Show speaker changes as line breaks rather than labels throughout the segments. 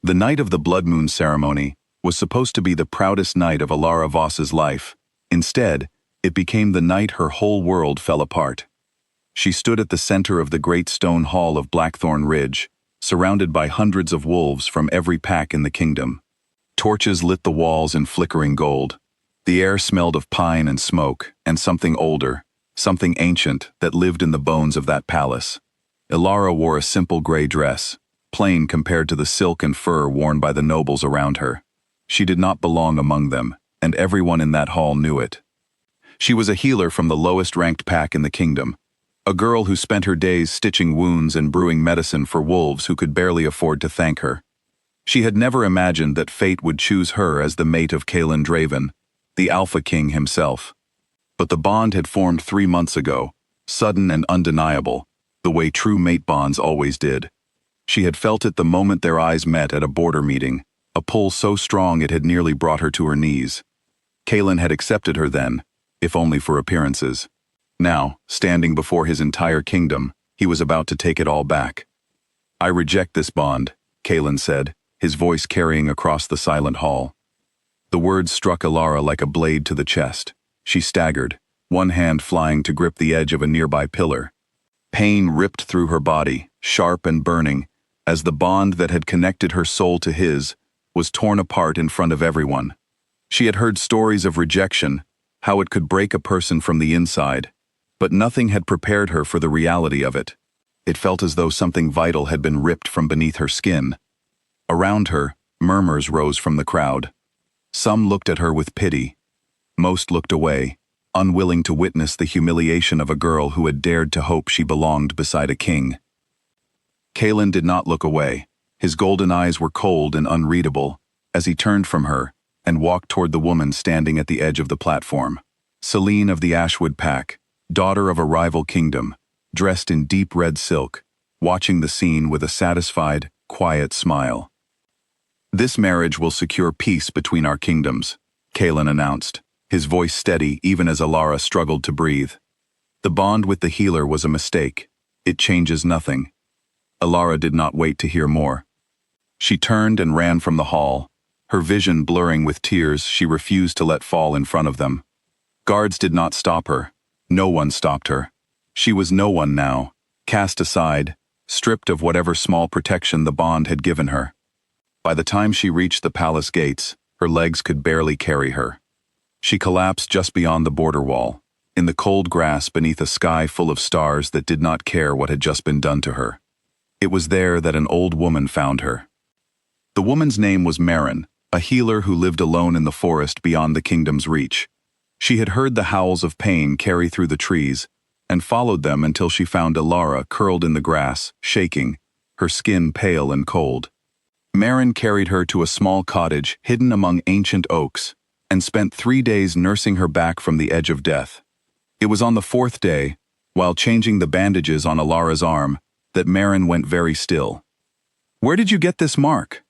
The night of the blood moon ceremony was supposed to be the proudest night of Alara Voss's life. Instead, it became the night her whole world fell apart. She stood at the center of the great stone hall of Blackthorn Ridge, surrounded by hundreds of wolves from every pack in the kingdom. Torches lit the walls in flickering gold. The air smelled of pine and smoke, and something older, something ancient that lived in the bones of that palace. Alara wore a simple gray dress, plain compared to the silk and fur worn by the nobles around her. She did not belong among them, and everyone in that hall knew it. She was a healer from the lowest-ranked pack in the kingdom, a girl who spent her days stitching wounds and brewing medicine for wolves who could barely afford to thank her. She had never imagined that fate would choose her as the mate of Kaelin Draven, the Alpha King himself. But the bond had formed 3 months ago, sudden and undeniable, the way true mate bonds always did. She had felt it the moment their eyes met at a border meeting, a pull so strong it had nearly brought her to her knees. Kaelin had accepted her then, if only for appearances. Now, standing before his entire kingdom, he was about to take it all back. "I reject this bond," Kaelin said, his voice carrying across the silent hall. The words struck Alara like a blade to the chest. She staggered, one hand flying to grip the edge of a nearby pillar. Pain ripped through her body, sharp and burning, as the bond that had connected her soul to his was torn apart in front of everyone. She had heard stories of rejection, how it could break a person from the inside, but nothing had prepared her for the reality of it. It felt as though something vital had been ripped from beneath her skin. Around her, murmurs rose from the crowd. Some looked at her with pity. Most looked away, unwilling to witness the humiliation of a girl who had dared to hope she belonged beside a king. Kaelin did not look away. His golden eyes were cold and unreadable, as he turned from her and walked toward the woman standing at the edge of the platform. Selene of the Ashwood Pack, daughter of a rival kingdom, dressed in deep red silk, watching the scene with a satisfied, quiet smile. "This marriage will secure peace between our kingdoms," Kaelin announced, his voice steady even as Alara struggled to breathe. "The bond with the healer was a mistake. It changes nothing." Alara did not wait to hear more. She turned and ran from the hall, her vision blurring with tears she refused to let fall in front of them. Guards did not stop her. No one stopped her. She was no one now, cast aside, stripped of whatever small protection the bond had given her. By the time she reached the palace gates, her legs could barely carry her. She collapsed just beyond the border wall, in the cold grass beneath a sky full of stars that did not care what had just been done to her. It was there that an old woman found her. The woman's name was Marin, a healer who lived alone in the forest beyond the kingdom's reach. She had heard the howls of pain carry through the trees, and followed them until she found Alara curled in the grass, shaking, her skin pale and cold. Marin carried her to a small cottage hidden among ancient oaks, and spent 3 days nursing her back from the edge of death. It was on the 4th day, while changing the bandages on Alara's arm, that Marin went very still. "Where did you get this mark?"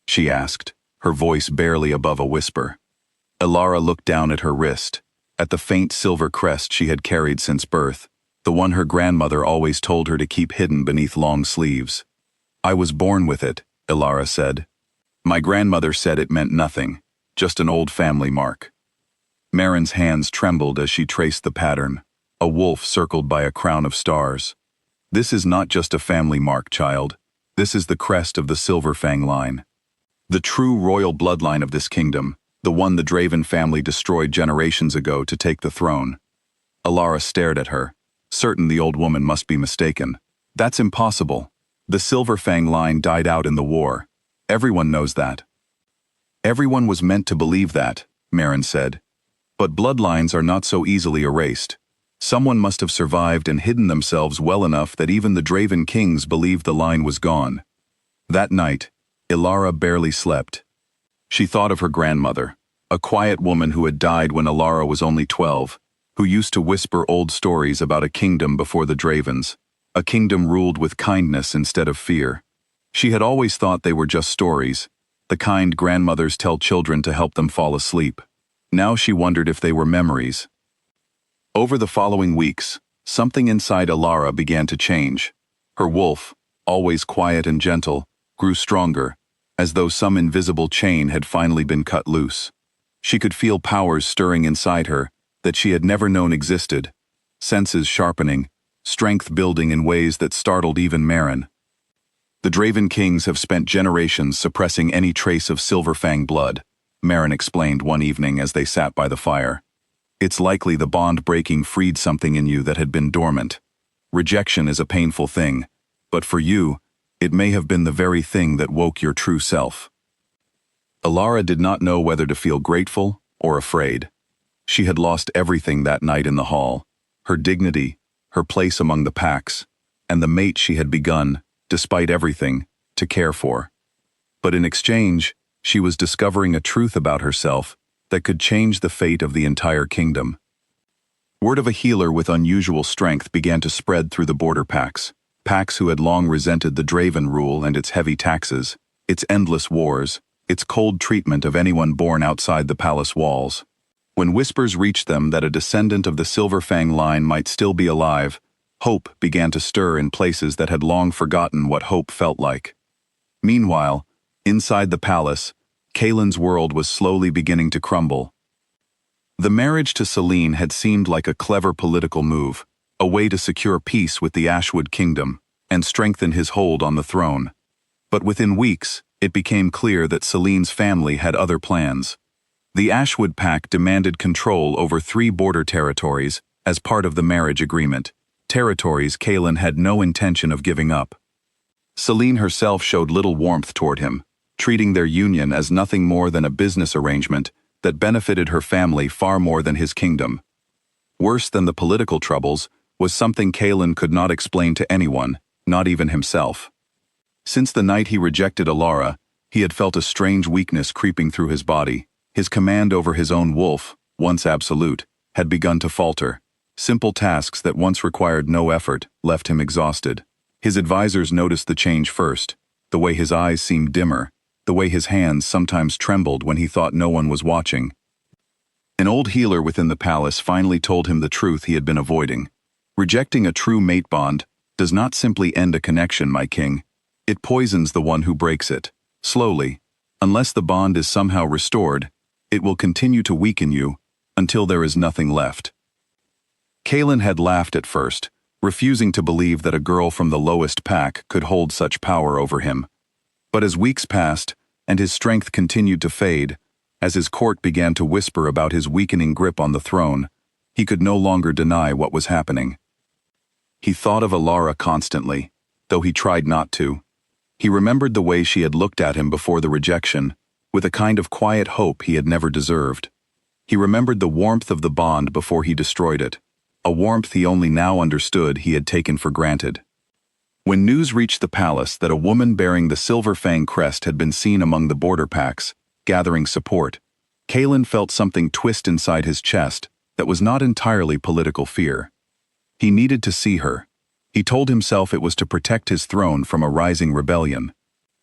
she asked, her voice barely above a whisper. Alara looked down at her wrist, at the faint silver crest she had carried since birth, the one her grandmother always told her to keep hidden beneath long sleeves. "I was born with it," Alara said. "My grandmother said it meant nothing, just an old family mark." Marin's hands trembled as she traced the pattern, a wolf circled by a crown of stars. "This is not just a family mark, child. This is the crest of the Silverfang line. The true royal bloodline of this kingdom, the one the Draven family destroyed generations ago to take the throne." Alara stared at her, certain the old woman must be mistaken. "That's impossible. The Silverfang line died out in the war. Everyone knows that." "Everyone was meant to believe that," Marin said. "But bloodlines are not so easily erased. Someone must have survived and hidden themselves well enough that even the Draven kings believed the line was gone." That night, Alara barely slept. She thought of her grandmother, a quiet woman who had died when Alara was only 12, who used to whisper old stories about a kingdom before the Dravens, a kingdom ruled with kindness instead of fear. She had always thought they were just stories, the kind grandmothers tell children to help them fall asleep. Now she wondered if they were memories. Over the following weeks, something inside Alara began to change. Her wolf, always quiet and gentle, grew stronger, as though some invisible chain had finally been cut loose. She could feel powers stirring inside her that she had never known existed, senses sharpening, strength building in ways that startled even Maren. The Draven Kings have spent generations suppressing any trace of Silverfang blood, Maren explained one evening as they sat by the fire. It's likely the bond breaking freed something in you that had been dormant. Rejection is a painful thing, but for you, it may have been the very thing that woke your true self. Alara did not know whether to feel grateful or afraid. She had lost everything that night in the hall, her dignity, her place among the packs, and the mate she had begun, despite everything, to care for. But in exchange, she was discovering a truth about herself that could change the fate of the entire kingdom. Word of a healer with unusual strength began to spread through the border packs who had long resented the Draven rule and its heavy taxes, its endless wars, its cold treatment of anyone born outside the palace walls. When whispers reached them that a descendant of the Silverfang line might still be alive, hope began to stir in places that had long forgotten what hope felt like. Meanwhile, inside the palace, Kaelin's world was slowly beginning to crumble. The marriage to Selene had seemed like a clever political move, a way to secure peace with the Ashwood Kingdom and strengthen his hold on the throne. But within weeks, it became clear that Selene's family had other plans. The Ashwood Pact demanded control over 3 border territories as part of the marriage agreement, territories Kaelin had no intention of giving up. Selene herself showed little warmth toward him, treating their union as nothing more than a business arrangement that benefited her family far more than his kingdom. Worse than the political troubles was something Kaelin could not explain to anyone, not even himself. Since the night he rejected Alara, he had felt a strange weakness creeping through his body. His command over his own wolf, once absolute, had begun to falter. Simple tasks that once required no effort left him exhausted. His advisors noticed the change first, the way his eyes seemed dimmer, the way his hands sometimes trembled when he thought no one was watching. An old healer within the palace finally told him the truth he had been avoiding. Rejecting a true mate bond does not simply end a connection, my king. It poisons the one who breaks it. Slowly, unless the bond is somehow restored, it will continue to weaken you until there is nothing left. Kaelin had laughed at first, refusing to believe that a girl from the lowest pack could hold such power over him. But as weeks passed, and his strength continued to fade, as his court began to whisper about his weakening grip on the throne, he could no longer deny what was happening. He thought of Alara constantly, though he tried not to. He remembered the way she had looked at him before the rejection, with a kind of quiet hope he had never deserved. He remembered the warmth of the bond before he destroyed it, a warmth he only now understood he had taken for granted. When news reached the palace that a woman bearing the Silverfang crest had been seen among the border packs, gathering support, Kaelin felt something twist inside his chest that was not entirely political fear. He needed to see her. He told himself it was to protect his throne from a rising rebellion.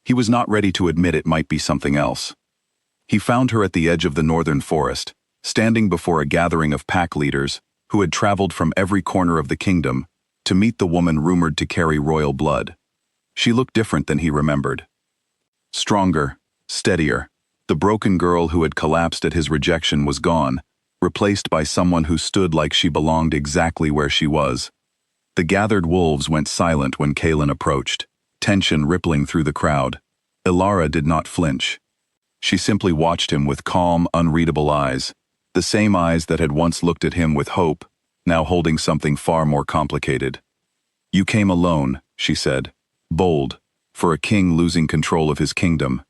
He was not ready to admit it might be something else. He found her at the edge of the northern forest, standing before a gathering of pack leaders who had traveled from every corner of the kingdom to meet the woman rumored to carry royal blood. She looked different than he remembered. Stronger, steadier. The broken girl who had collapsed at his rejection was gone, replaced by someone who stood like she belonged exactly where she was. The gathered wolves went silent when Kaelin approached, tension rippling through the crowd. Alara did not flinch. She simply watched him with calm, unreadable eyes, the same eyes that had once looked at him with hope, now holding something far more complicated. "You came alone," she said, bold, for a king losing control of his kingdom.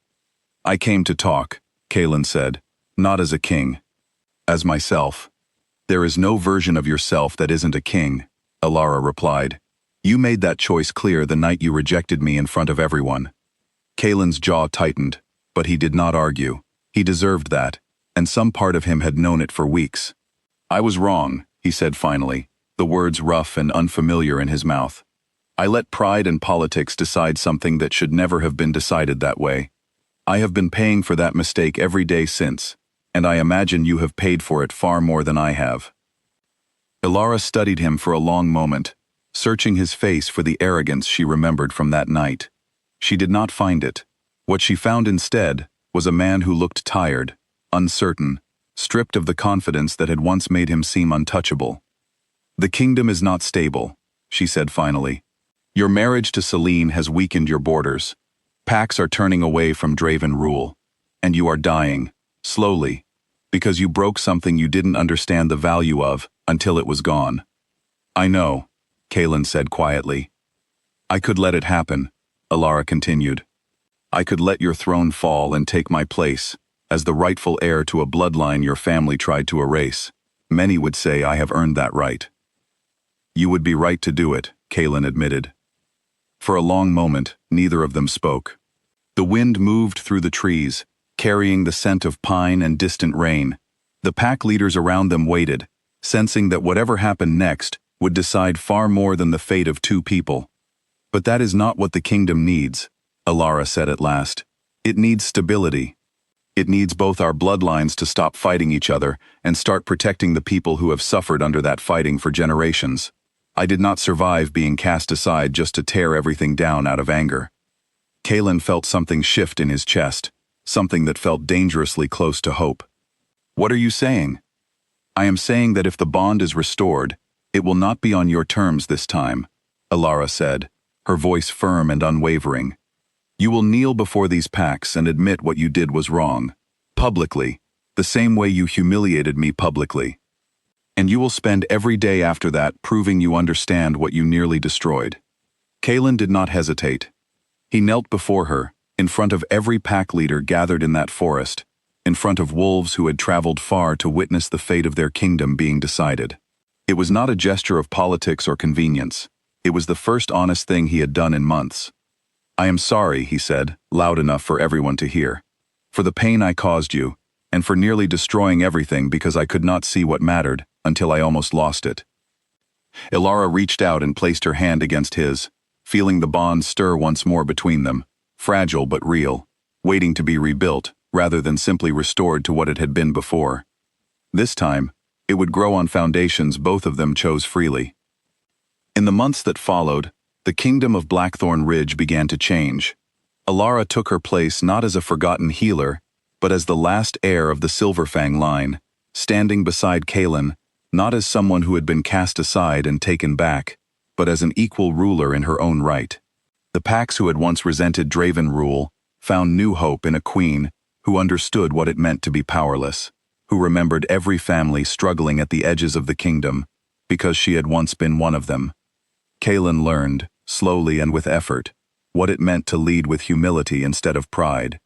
"I came to talk," Kaelin said, "not as a king. As myself." "There is no version of yourself that isn't a king," Alara replied. "You made that choice clear the night you rejected me in front of everyone." Kaelin's jaw tightened, but he did not argue. He deserved that, and some part of him had known it for weeks. "I was wrong," he said finally, the words rough and unfamiliar in his mouth. "I let pride and politics decide something that should never have been decided that way. I have been paying for that mistake every day since, and I imagine you have paid for it far more than I have." Alara studied him for a long moment, searching his face for the arrogance she remembered from that night. She did not find it. What she found instead was a man who looked tired, uncertain, stripped of the confidence that had once made him seem untouchable. "The kingdom is not stable," she said finally. "Your marriage to Selene has weakened your borders. Packs are turning away from Draven rule. And you are dying, slowly, because you broke something you didn't understand the value of until it was gone." "I know," Kaelin said quietly. "I could let it happen," Alara continued. "I could let your throne fall and take my place, as the rightful heir to a bloodline your family tried to erase. Many would say I have earned that right." "You would be right to do it," Kaelin admitted. For a long moment, neither of them spoke. The wind moved through the trees, carrying the scent of pine and distant rain. The pack leaders around them waited, sensing that whatever happened next would decide far more than the fate of two people. "But that is not what the kingdom needs," Alara said at last. "It needs stability. It needs both our bloodlines to stop fighting each other and start protecting the people who have suffered under that fighting for generations. I did not survive being cast aside just to tear everything down out of anger." Kaelin felt something shift in his chest, something that felt dangerously close to hope. "What are you saying?" "I am saying that if the bond is restored, it will not be on your terms this time," Alara said, her voice firm and unwavering. "You will kneel before these packs and admit what you did was wrong, publicly, the same way you humiliated me publicly. And you will spend every day after that proving you understand what you nearly destroyed." Kaelin did not hesitate. He knelt before her, in front of every pack leader gathered in that forest, in front of wolves who had traveled far to witness the fate of their kingdom being decided. It was not a gesture of politics or convenience. It was the first honest thing he had done in months. "I am sorry," he said, loud enough for everyone to hear, "for the pain I caused you, and for nearly destroying everything because I could not see what mattered until I almost lost it." Alara reached out and placed her hand against his, feeling the bond stir once more between them, fragile but real, waiting to be rebuilt rather than simply restored to what it had been before. This time, it would grow on foundations both of them chose freely. In the months that followed, the kingdom of Blackthorn Ridge began to change. Alara took her place not as a forgotten healer, but as the last heir of the Silverfang line, standing beside Kaelin, not as someone who had been cast aside and taken back, but as an equal ruler in her own right. The packs who had once resented Draven rule found new hope in a queen who understood what it meant to be powerless, who remembered every family struggling at the edges of the kingdom, because she had once been one of them. Kaelin learned, slowly and with effort, what it meant to lead with humility instead of pride.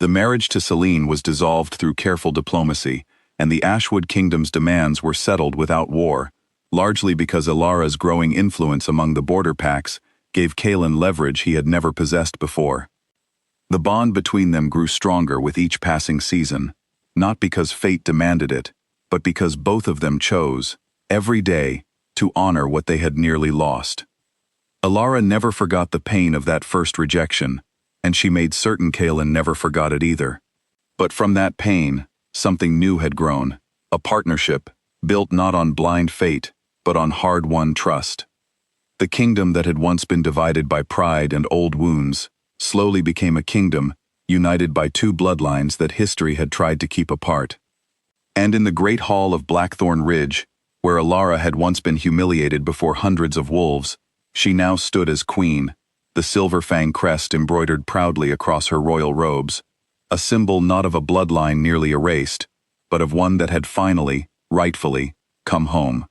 The marriage to Selene was dissolved through careful diplomacy, and the Ashwood Kingdom's demands were settled without war, largely because Alara's growing influence among the border packs gave Kaelin leverage he had never possessed before. The bond between them grew stronger with each passing season, not because fate demanded it, but because both of them chose, every day, to honor what they had nearly lost. Alara never forgot the pain of that first rejection, and she made certain Kaelin never forgot it either. But from that pain, something new had grown, a partnership, built not on blind fate, but on hard-won trust. The kingdom that had once been divided by pride and old wounds slowly became a kingdom united by two bloodlines that history had tried to keep apart. And in the great hall of Blackthorn Ridge, where Alara had once been humiliated before hundreds of wolves, she now stood as queen, the Silverfang crest embroidered proudly across her royal robes, a symbol not of a bloodline nearly erased, but of one that had finally, rightfully, come home.